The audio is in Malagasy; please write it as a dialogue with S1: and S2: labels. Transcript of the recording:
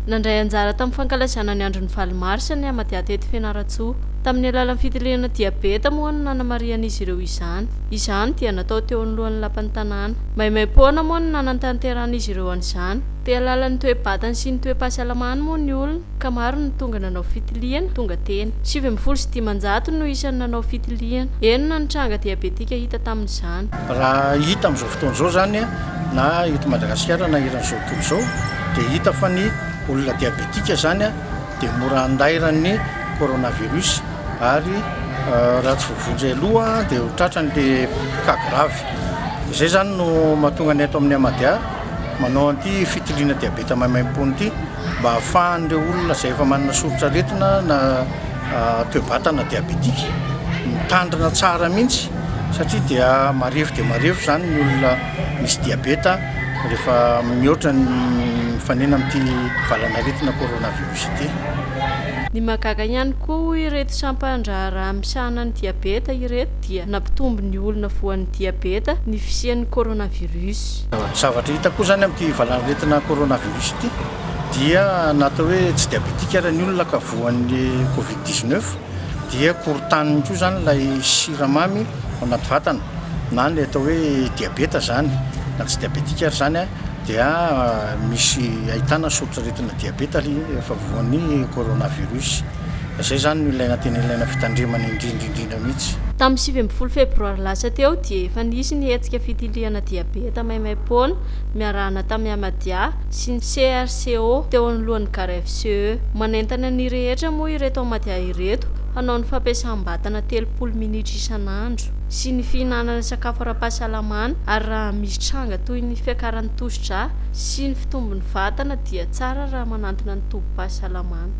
S1: Nandray anjara tamin'ny fankalazana ny andron'ny valomarsa ny AMADIA teto Fianarantsoa. Tamin'ny alalan'ny fitiliana DIAbeta moa no nanamarian'izy ireo izany dia natao teo anoloan'ny lapan'ny tanàna. Maimaimpoana moa no nanantanteran'izy ireo an'izany. Te alalan'ny toe-batany sy ny toe-pahasalamany moa ny olona ka maro ny tonga nanao fitiliana tonga teny. 75 no isan'ny nanao fitiliana. Enina ny tranga diabetika hita tamin'izany.
S2: Raha hita amin'izao fotoana izao zany na eto Madagasikara na iran'izao tontolo izao dia hita fa ny olona diabetika zany dia mora handairan'ny coronavirus ary raha tsy voavonjy aloha dia ho tratran'le cas grave. Izay zany no mahatonga ny ato amin'ny AMADIA manao an'ity fitiliana diabeta maimaimpoana ity mba ahafahan'ireo olona izay efa manana sorotsaretina na toe-batana diabetika mitandrina tsara mihitsy satria dia marefo zany ny olona misy diabeta rehefa mihoatra ny fanena amin'ity valanaretina coronavirus ity.
S1: Ny mahagaga ihany koa ireto sampandra misahana ny diabeta ireto dia nampitombo ny olona voan'ny diabeta ny fisian'ny coronavirus.
S2: Zavatra hita koa zany amin'ity valanaretina coronavirus ity dia natao hoe tsy diabetika raha ny olona ka voan'ny covid-19 dia korotaniny koa zany ilay siramamy ao anaty vatana na ny atao hoe diabeta zany na tsy diabetika zany dia misy ahitana sorotsaretina diabeta efa voan'ny coronavirus. Izay zany no ilaina tena ilaina fitandremana indrindra mihitsy.
S1: Tamin'ny 20 febroary lasa teo dia efa nisy ny hetsika fitiliana diabeta maimaimpoana miarahana tamin'ny AMADIA sy ny CRCO teo anoloan'ny FCE. Manentana ny rehetra moa ireto AMADIA ireto hanao ny fampiasam-batana 30 minitra isan'andro sy ny fihinanana sakafo ara-pahasalamana ary raha misy tranga toy ny fiakaran'ny tosidra sy ny fitombon'ny vatana dia tsara raha manantona ny tombo-pahasalamana.